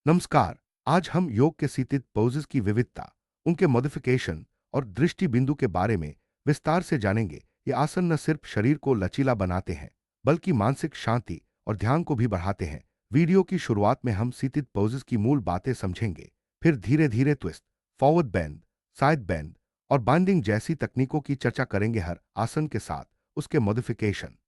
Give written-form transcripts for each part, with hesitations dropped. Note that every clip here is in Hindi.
नमस्कार। आज हम योग के सीतित पोजेस की विविधता, उनके मॉडिफिकेशन और दृष्टि बिंदु के बारे में विस्तार से जानेंगे। ये आसन न सिर्फ शरीर को लचीला बनाते हैं, बल्कि मानसिक शांति और ध्यान को भी बढ़ाते हैं। वीडियो की शुरुआत में हम सीतित पोजेस की मूल बातें समझेंगे, फिर धीरे धीरे twist, forward bend, side bend और बाइंडिंग जैसी तकनीकों की चर्चा करेंगे। हर आसन के साथ उसके मॉडिफिकेशन।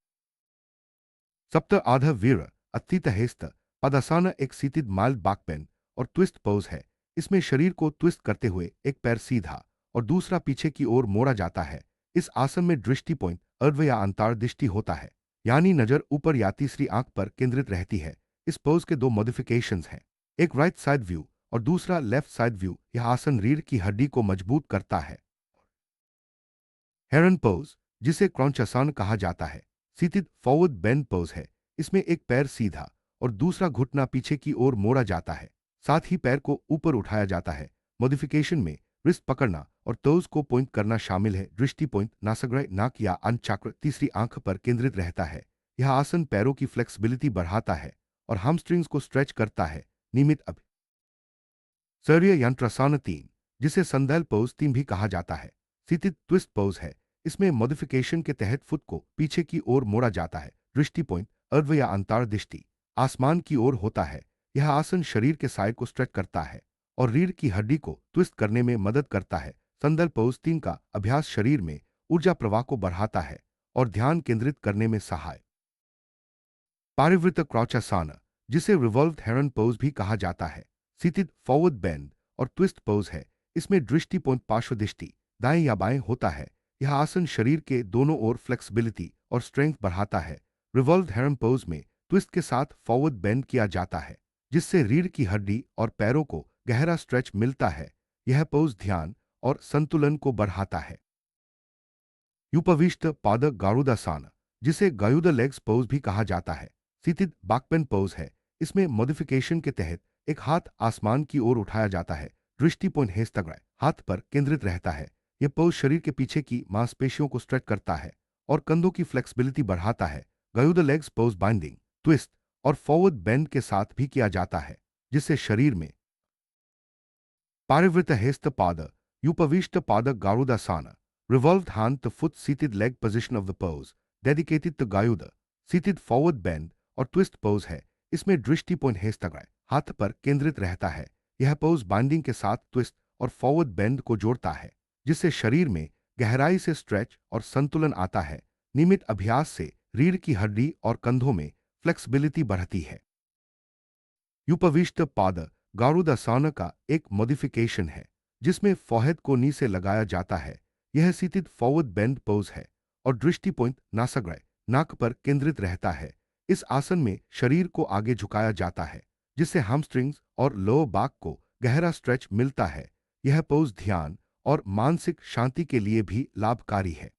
सप्त आधा वीर अतीत हेस्त पदासान एक सीतित माइल्ड बैकबेंड और ट्विस्ट पोज है। इसमें शरीर को ट्विस्ट करते हुए एक पैर सीधा और दूसरा पीछे की ओर मोड़ा जाता है। इस आसन में दृष्टि पॉइंट अर्ध या अंतर दृष्टि होता है, यानी नजर ऊपर या तीसरी आंख पर केंद्रित रहती है। इस पोज के दो मॉडिफिकेशंस हैं, एक राइट साइड व्यू और दूसरा लेफ्ट साइड व्यू। यह आसन रीढ़ की हड्डी को मजबूत करता है। हेरन पोज, जिसे क्रॉन्चासन कहा जाता है, सीतित फॉरवर्ड बेंड पोज है। इसमें एक पैर सीधा और दूसरा घुटना पीछे की ओर मोड़ा जाता है, साथ ही पैर को ऊपर उठाया जाता है। मॉडिफिकेशन में रिस्ट पकड़ना और टोज को पॉइंट करना शामिल है। दृष्टि पॉइंट नासाग्र, नाक या अनचाक्र तीसरी आंख पर केंद्रित रहता है। यह आसन पैरों की फ्लेक्सिबिलिटी बढ़ाता है और hamstrings को स्ट्रेच करता है। नियमित सर्य यंत्रासन 3, जिसे संदैल पोज 3 भी कहा जाता है, सीतित ट्विस्ट पोज है। इसमें मॉडिफिकेशन के तहत फुट को पीछे की ओर मोड़ा जाता है। दृष्टि पॉइंट अर्ध या अंतर दृष्टि आसमान की ओर होता है। यह आसन शरीर के साइड को स्ट्रेच करता है और रीढ़ की हड्डी को ट्विस्ट करने में मदद करता है। संदल पोज 3 का अभ्यास शरीर में ऊर्जा प्रवाह को बढ़ाता है और ध्यान केंद्रित करने में सहाय। पारिवृत क्रॉचासन, जिसे रिवॉल्व हेरन पोज भी कहा जाता है, सीतित फॉरवर्ड बेंड और ट्विस्ट पोज है। इसमें दृष्टि पॉइंट पार्श्व दृष्टि दाएं या बाएं होता है। यह आसन शरीर के दोनों ओर फ्लेक्सिबिलिटी और स्ट्रेंथ बढ़ाता है। रिवॉल्व हेरन पोज में ट्विस्ट के साथ फॉरवर्ड बेंड किया जाता है, जिससे रीढ़ की हड्डी और पैरों को गहरा स्ट्रेच मिलता है। यह पोज ध्यान और संतुलन को बढ़ाता है। उपविष्ट पादक गारुदासन, जिसे गायुदा लेग्स पोज भी कहा जाता है, सीतित बैकबेंड पोज है। इसमें मॉडिफिकेशन के तहत एक हाथ आसमान की ओर उठाया जाता है। दृष्टि पॉइंट हेस्तग्र हाथ पर केंद्रित रहता है। यह पोज शरीर के पीछे की मांसपेशियों को स्ट्रेच करता है और कंधों की फ्लेक्सिबिलिटी बढ़ाता है। गायुदा लेग्स पोज बाइंडिंग, ट्विस्ट और फॉरवर्ड बेंड के साथ भी किया जाता है, जिससे शरीर में पारिवृत हेस्त पाद उपविष्ट पादक गारुदासन, revolved hand to foot seated leg position of the pose, dedicated to गायुदा, seated forward bend और twist pose है। इसमें दृष्टि पॉइंट हेस्तग्र हाथ पर केंद्रित रहता है। यह पोज बाइंडिंग के साथ ट्विस्ट और फॉरवर्ड बेंड को जोड़ता है, जिससे शरीर में गहराई से स्ट्रेच और संतुलन आता है। नियमित अभ्यास से रीढ़ की हड्डी और कंधों में फ्लेक्सिबिलिटी बढ़ती है। उपविष्ट पाद गारुदासन का एक मॉडिफिकेशन है, जिसमें फोरहेड को नी से लगाया जाता है। यह सीतित फॉरवर्ड बेंड पोज है और दृष्टि पॉइंट नासाग्र नाक पर केंद्रित रहता है। इस आसन में शरीर को आगे झुकाया जाता है, जिससे hamstrings और लोअर बैक को गहरा स्ट्रेच मिलता है। यह पोज ध्यान और मानसिक शांति के लिए भी लाभकारी है।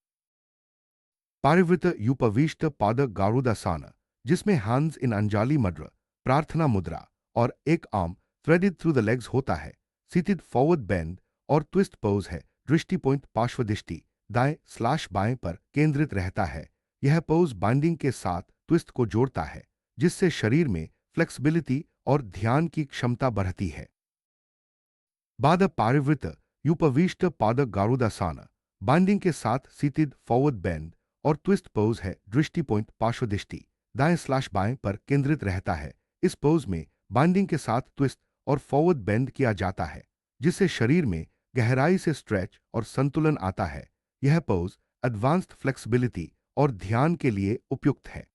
पारिवृत उपविष्ट पादक गारुदासन, जिसमें हैंड्स इन अंजाली मुद्रा, प्रार्थना मुद्रा और एक arm threaded through the legs होता है, सीतित फॉरवर्ड बेंड और ट्विस्ट पोज है। दृष्टि पॉइंट पार्श्व दृष्टि दाएं स्लैश बाएं पर केंद्रित रहता है। यह पोज बाइंडिंग के साथ ट्विस्ट को जोड़ता है, जिससे शरीर में फ्लेक्सिबिलिटी और ध्यान की क्षमता बढ़ती है। बाद पारिवृत उपविष्ट पादक गारुदासन, बाइंडिंग के साथ सीतित फॉरवर्ड बेंड और ट्विस्ट पोज है। दृष्टि पॉइंट पार्श्व दृष्टि दाएं स्लैश बाएं पर केंद्रित रहता है। इस पोज में बाइंडिंग के साथ ट्विस्ट और फॉरवर्ड बेंड किया जाता है, जिससे शरीर में गहराई से स्ट्रेच और संतुलन आता है। यह पोज एडवांस्ड फ्लेक्सिबिलिटी और ध्यान के लिए उपयुक्त है।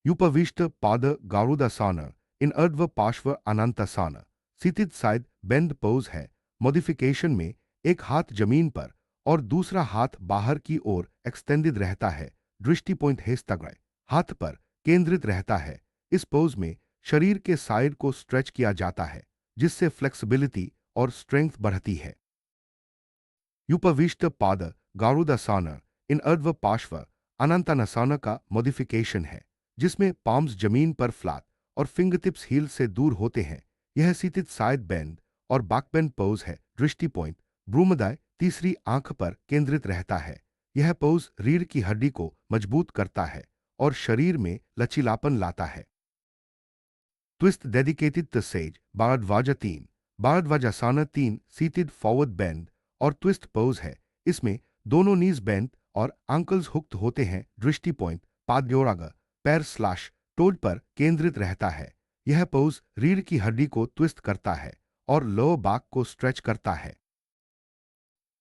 उपविष्ट पाद गारुदासन इन अर्ध पार्श्व अनंतासन, सीतित साइड बेंड पोज है। मॉडिफिकेशन में एक हाथ जमीन पर और दूसरा हाथ बाहर की ओर एक्सटेंडेड रहता है। दृष्टि पॉइंट हेस्तग्र हाथ पर केंद्रित रहता है। इस पोज में शरीर के साइड को स्ट्रेच किया जाता है, जिससे फ्लेक्सिबिलिटी और स्ट्रेंथ बढ़ती है। उपविष्ट पाद गारुदासन इन अर्ध पार्श्व अनंतानासन का मॉडिफिकेशन है, जिसमें पाम्स जमीन पर फ्लैट और फिंगरटिप्स हील से दूर होते हैं। यह सीतित साइड बेंड और बैकबेंड पोज है। दृष्टि पॉइंट भ्रूमध्य तीसरी आंख पर केंद्रित रहता है। यह पोज रीढ़ की हड्डी को मजबूत करता है और शरीर में लचीलापन लाता है। Twist dedicated the sage Bharadvaja 3, Bharadvajasana 3 seated forward bend और ट्विस्ट पोज है। इसमें दोनों नीज बेंड और एंकल्स हुक्ड होते हैं। दृष्टि पॉइंट पादयोरागा पैर स्लैश टोड पर केंद्रित रहता है। यह पोज रीढ़ की हड्डी को ट्विस्ट करता है और लोअर बैक को स्ट्रेच करता है।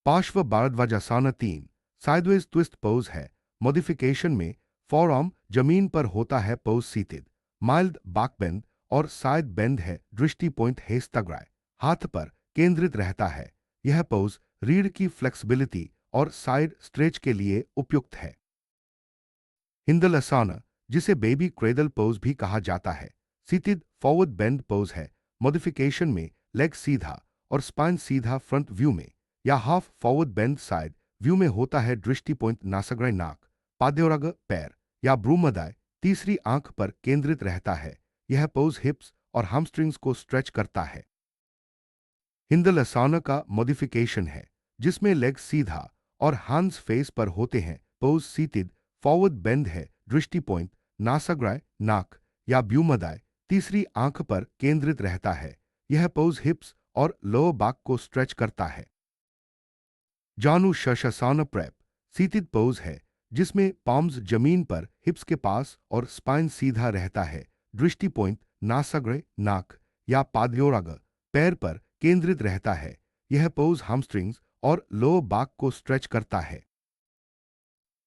पार्श्व भारद्वाजासाना 3 साइडवेज ट्विस्ट पोज है। मॉडिफिकेशन में फॉरआर्म जमीन पर होता है। Pose seated mild back bend और साइड बेंड है। दृष्टि पॉइंट हेस्तग्राय हाथ पर केंद्रित रहता है। यह पोज रीढ़ की फ्लेक्सिबिलिटी और साइड स्ट्रेच के लिए उपयुक्त है। हिंदलासाना, जिसे बेबी क्रेडल पोज भी कहा जाता है, सीटेड फॉरवर्ड बेंड पोज है। मॉडिफिकेशन में लेग सीधा और स्पाइन सीधा फ्रंट व्यू में या half forward bend side view में होता है। दृष्टि पॉइंट नासाग्राय नाक पाद्योराग पैर या ब्रूमदाय तीसरी आंख पर केंद्रित रहता है। यह पोज हिप्स और हैमस्ट्रिंग्स को स्ट्रेच करता है। हिंदलासाना का मॉडिफिकेशन है जिसमें लेग सीधा और हैंड्स फेस पर होते हैं। पोज सीटेड फॉरवर्ड बेंड है। दृष्टि पॉइंट नासाग्राय नाक या ब्यूमदाय तीसरी आंख पर केंद्रित रहता है। यह पोज हिप्स और लोअर बैक को स्ट्रेच करता है। जानु शशासाना प्रेप सीटेड पोज है जिसमें पाम्स जमीन पर हिप्स के पास और स्पाइन सीधा रहता है। दृष्टि पॉइंट नासाग्राय नाक या पादयोराग पैर पर केंद्रित रहता है। यह पोज हैमस्ट्रिंग्स और लोअर बैक को स्ट्रेच करता है।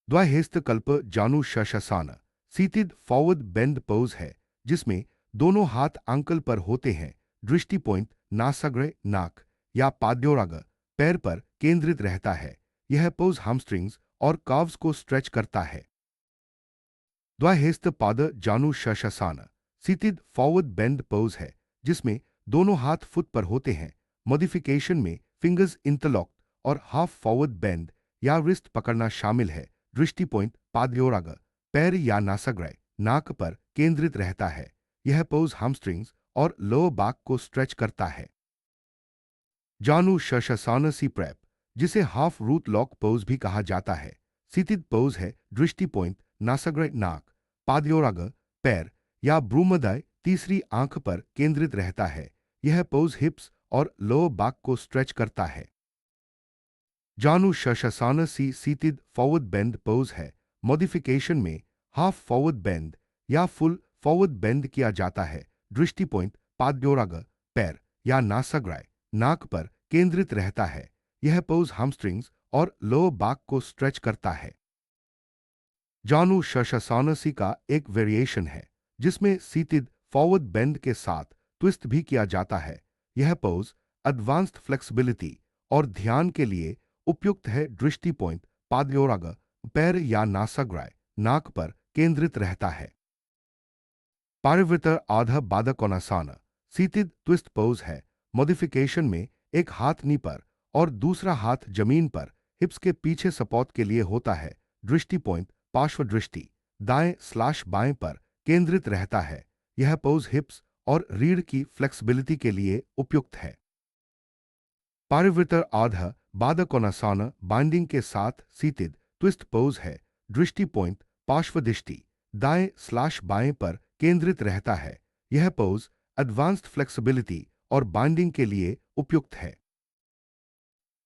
द्वाहेस्तकल्प जानु शशासाना सीटेड फॉरवर्ड बेंड पोज है जिसमें दोनों हाथ एंकल पर होते हैं। दृष्टि पॉइंट नासाग्राय नाक या पाद्योराग पैर पर केंद्रित रहता है। यह पोज हैमस्ट्रिंग्स और काव्स को स्ट्रेच करता है। द्वाहेस्त पाद जानु शशासाना सीटेड फॉरवर्ड बेंड पोज है जिसमें दोनों हाथ फुट पर होते हैं। मॉडिफिकेशन में फिंगर्स इंटरलॉक्ड और हाफ फॉरवर्ड बेंड या रिस्ट पकड़ना शामिल है। दृष्टि पॉइंट पादयोराग पैर या नासाग्राय नाक पर केंद्रित रहता है। यह पोज हैमस्ट्रिंग्स और लोअर बैक को स्ट्रेच करता है। जानु शशासाना सी प्रेप, जिसे हाफ रूट लॉक पोज भी कहा जाता है, सीटेड पोज है। दृष्टि पॉइंट नासाग्राय नाक पादयोराग पैर या ब्रूमदाय तीसरी आंख पर केंद्रित रहता है। यह पोज हिप्स और लोअर बैक को स्ट्रेच करता है। जानु शशासाना सी सीटेड फॉरवर्ड बेंड पोज है। मॉडिफिकेशन में हाफ फॉरवर्ड बेंड या फुल फॉरवर्ड बेंड किया जाता है। दृष्टि पॉइंट पादयोराग पैर या नासाग्राय नाक पर केंद्रित रहता है। यह पोज हैमस्ट्रिंग्स और लोअर बैक को स्ट्रेच करता है। जानु शशासाना सी का एक वेरिएशन है जिसमें सीटेड फॉरवर्ड बेंड के साथ ट्विस्ट भी किया जाता है। यह पोज एडवांस्ड फ्लेक्सिबिलिटी और ध्यान के लिए उपयुक्त है। दृष्टि पॉइंट पादयोराग पैर या नासाग्राय नाक पर केंद्रित रहता है। पारिवृतर आधा बादकोनासाना सीटेड ट्विस्ट पोज है। मॉडिफिकेशन में एक हाथ नी पर और दूसरा हाथ जमीन पर हिप्स के पीछे सपोर्ट के लिए होता है। दृष्टि पॉइंट पार्श्व दृष्टि दाएं स्लैश बाएं पर केंद्रित रहता है। यह पोज हिप्स और रीढ़ की फ्लेक्सिबिलिटी के लिए उपयुक्त है। पारिवृतर आधा बादकोनासाना बाइंडिंग के साथ सीटेड ट्विस्ट पोज है। दृष्टि पॉइंट पार्श्व दृष्टि दाएं स्लैश बाएं पर केंद्रित रहता है। यह पोज एडवांस्ड फ्लेक्सिबिलिटी और बाइंडिंग के लिए उपयुक्त है।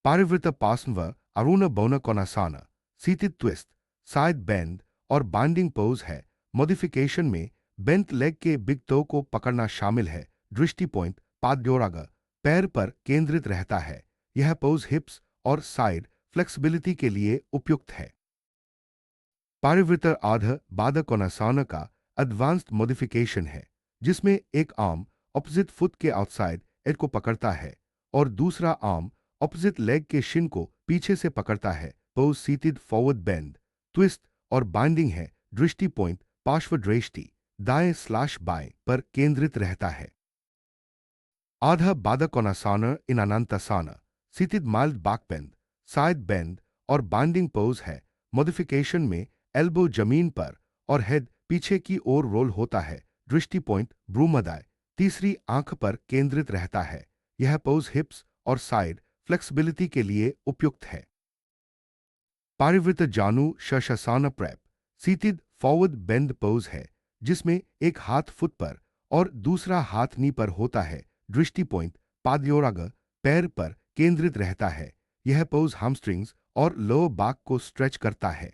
पारिवृत पार्श्व अरुण बौनकोनासाना सीटेड ट्विस्ट साइड बेंड और बाइंडिंग पोज है। मॉडिफिकेशन में बेंट लेग के बिग टो को पकड़ना शामिल है। दृष्टि पॉइंट पादयोराग पैर पर केंद्रित रहता है। यह पोज हिप्स और साइड फ्लेक्सिबिलिटी के लिए उपयुक्त है। पारिवृत आध बादकोनासाना का एडवांस्ड मॉडिफिकेशन है जिसमें एक आर्म ऑपोजिट फुट के आउटसाइड एज को पकड़ता है और दूसरा आर्म ऑपोजिट लेग के शिन को पीछे से पकड़ता है। Pose seated forward bend twist और बाइंडिंग है। दृष्टि पॉइंट पार्श्व दृष्टि दाएं स्लैश बाएं पर केंद्रित रहता है। आधा बादकोनासाना इन Anantasana seated mild back bend side bend और बाइंडिंग पोज है। मॉडिफिकेशन में एल्बो जमीन पर और हेड पीछे की ओर रोल होता है। दृष्टि पॉइंट ब्रूमदाय तीसरी आंख पर केंद्रित रहता है। यह पोज हिप्स और साइड फ्लेक्सिबिलिटी के लिए उपयुक्त है। Parivrtta Janu Shashasana prep seated forward bend pose है जिसमें एक हाथ फुट पर और दूसरा हाथ नी पर होता है। दृष्टि पॉइंट पादयोराग पैर पर केंद्रित रहता है। यह पोज hamstrings और लोअर बैक को स्ट्रेच करता है।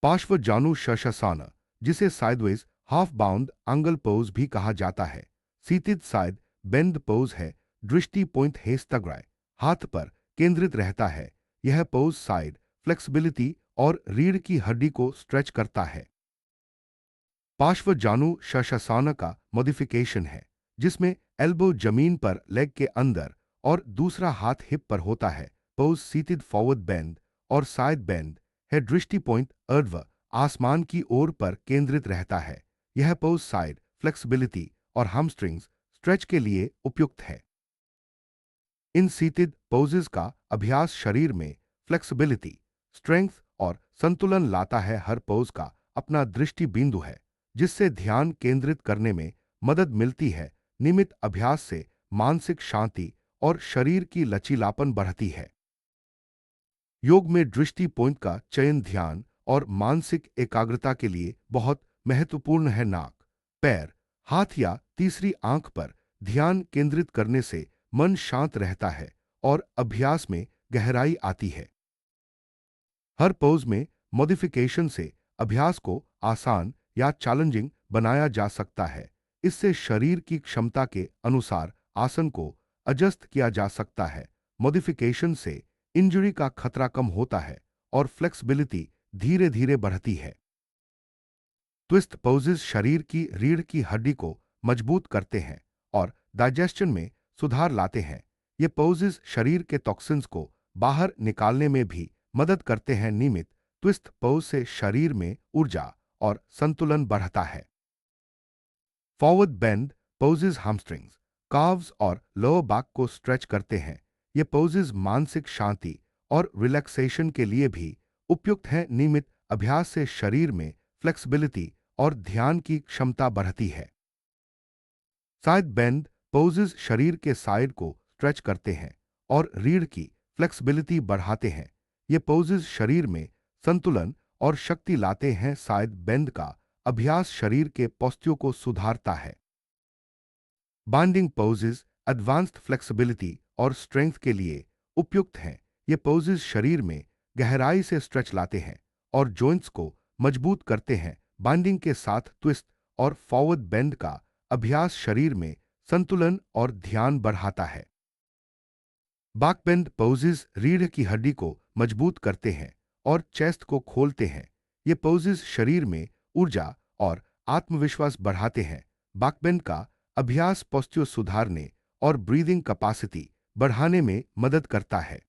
पार्श्व जानु शशासन, जिसे sideways half bound angle pose भी कहा जाता है, सीटेड साइड बेंड पोज है। दृष्टि पॉइंट हेस्तग्राय हाथ पर केंद्रित रहता है। यह पोज साइड फ्लेक्सिबिलिटी और रीढ़ की हड्डी को स्ट्रेच करता है। पार्श्व जानु शशासन का मॉडिफिकेशन है, जिसमें एल्बो जमीन पर लेग के अंदर और दूसरा हाथ हिप पर होता है। पोज सीटेड फॉरवर्ड बेंड और साइड बेंड है। दृष्टि पॉइंट ऊर्ध्व आसमान की ओर पर केंद्रित रहता है। यह पोज साइड फ्लेक्सिबिलिटी और hamstrings स्ट्रेच के लिए उपयुक्त है। इन सीटेड पोजेस का अभ्यास शरीर में फ्लेक्सिबिलिटी, स्ट्रेंथ और संतुलन लाता है। हर पोज का अपना दृष्टि बिंदु है, जिससे ध्यान केंद्रित करने में मदद मिलती है। नियमित अभ्यास से मानसिक शांति और शरीर की लचीलापन बढ़ती है। योग में दृष्टि पॉइंट का चयन ध्यान और मानसिक एकाग्रता के लिए बहुत महत्वपूर्ण है। नाक, पैर, हाथ या तीसरी आंख पर ध्यान केंद्रित करने से मन शांत रहता है और अभ्यास में गहराई आती है। हर पोज में मॉडिफिकेशन से अभ्यास को आसान या चैलेंजिंग बनाया जा सकता है। इससे शरीर की क्षमता के अनुसार आसन को एडजस्ट किया जा सकता है। मॉडिफिकेशन से इंजरी का खतरा कम होता है और फ्लेक्सिबिलिटी धीरे धीरे बढ़ती है। ट्विस्ट पोजेस शरीर की रीढ़ की हड्डी को मजबूत करते हैं और डाइजेशन में सुधार लाते हैं। ये पोजेस शरीर के टॉक्सिन्स को बाहर निकालने में भी मदद करते हैं। नियमित ट्विस्ट पोज से शरीर में ऊर्जा और संतुलन बढ़ता है। Forward bend poses hamstrings, calves और लोअर बैक को स्ट्रेच करते हैं। ये पोजेस मानसिक शांति और रिलैक्सेशन के लिए भी उपयुक्त हैं। नियमित अभ्यास से शरीर में फ्लेक्सिबिलिटी और ध्यान की क्षमता बढ़ती है। साइड बेंड पोजेस शरीर के साइड को स्ट्रेच करते हैं और रीढ़ की फ्लेक्सिबिलिटी बढ़ाते हैं। ये पोजेस शरीर में संतुलन और शक्ति लाते हैं। साइड बेंड का अभ्यास शरीर के पोस्चर को सुधारता है। बाइंडिंग पोजेस एडवांस्ड फ्लेक्सिबिलिटी और स्ट्रेंथ के लिए उपयुक्त हैं। ये पोजेस शरीर में गहराई से स्ट्रेच लाते हैं और जॉइंट्स को मजबूत करते हैं। बाइंडिंग के साथ ट्विस्ट और फॉरवर्ड बेंड का अभ्यास शरीर में संतुलन और ध्यान बढ़ाता है। बैक बेंड पोजेस रीढ़ की हड्डी को मजबूत करते हैं और चेस्ट को खोलते हैं। ये पोजेस शरीर में ऊर्जा और आत्मविश्वास बढ़ाते हैं। बैक बेंड का अभ्यास पोस्चर सुधारने और ब्रीदिंग कैपेसिटी बढ़ाने में मदद करता है।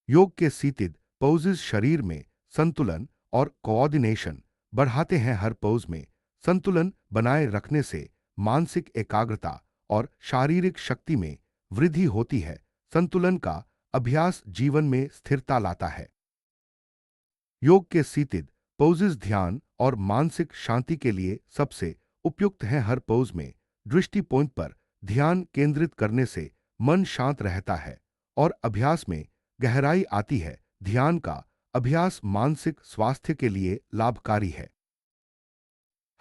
योग के सीटेड पोजेस शरीर में संतुलन और कोऑर्डिनेशन बढ़ाते हैं। हर पोज में संतुलन बनाए रखने से मानसिक एकाग्रता और शारीरिक शक्ति में वृद्धि होती है। संतुलन का अभ्यास जीवन में स्थिरता लाता है। योग के सीटेड पोजेस ध्यान और मानसिक शांति के लिए सबसे उपयुक्त हैं। हर पोज में दृष्टि पॉइंट पर ध्यान केंद्रित करने से मन शांत रहता है और अभ्यास में गहराई आती है। ध्यान का अभ्यास मानसिक स्वास्थ्य के लिए लाभकारी है।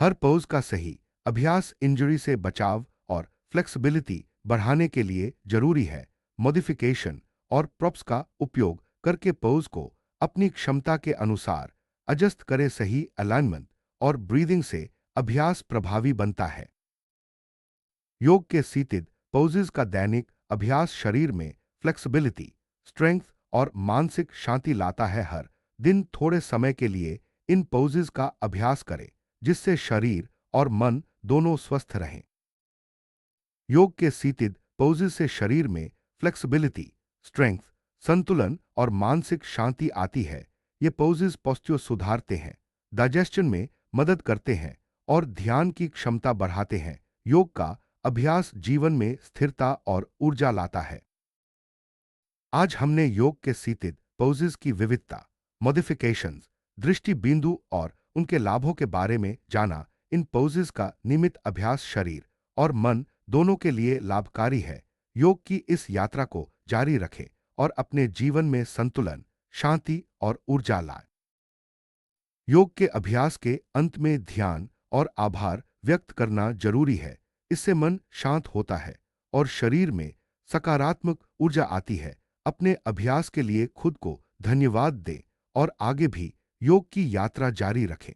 हर पोज का सही अभ्यास इंजरी से बचाव और फ्लेक्सिबिलिटी बढ़ाने के लिए जरूरी है। मॉडिफिकेशन और प्रॉप्स का उपयोग करके पोज को अपनी क्षमता के अनुसार एडजस्ट करें। सही अलाइनमेंट और ब्रीदिंग से अभ्यास प्रभावी बनता है। योग के सीटेड पोजेस का दैनिक अभ्यास शरीर में फ्लेक्सिबिलिटी, स्ट्रेंथ और मानसिक शांति लाता है। हर दिन थोड़े समय के लिए इन पोजेस का अभ्यास करें, जिससे शरीर और मन दोनों स्वस्थ रहें। योग के सीटेड पोजेस से शरीर में फ्लेक्सिबिलिटी, स्ट्रेंथ, संतुलन और मानसिक शांति आती है। ये पोजेस पोस्चर सुधारते हैं, डाइजेशन में मदद करते हैं और ध्यान की क्षमता बढ़ाते हैं। योग का अभ्यास जीवन में स्थिरता और ऊर्जा लाता है। आज हमने योग के सीटेड पोजेस की विविधता, मॉडिफिकेशंस, दृष्टि बिंदु और उनके लाभों के बारे में जाना। इन पोजेस का नियमित अभ्यास शरीर और मन दोनों के लिए लाभकारी है। योग की इस यात्रा को जारी रखें और अपने जीवन में संतुलन, शांति और ऊर्जा लाएं। योग के अभ्यास के अंत में ध्यान और आभार व्यक्त करना जरूरी है। इससे मन शांत होता है और शरीर में सकारात्मक ऊर्जा आती है। अपने अभ्यास के लिए खुद को धन्यवाद दें और आगे भी योग की यात्रा जारी रखें।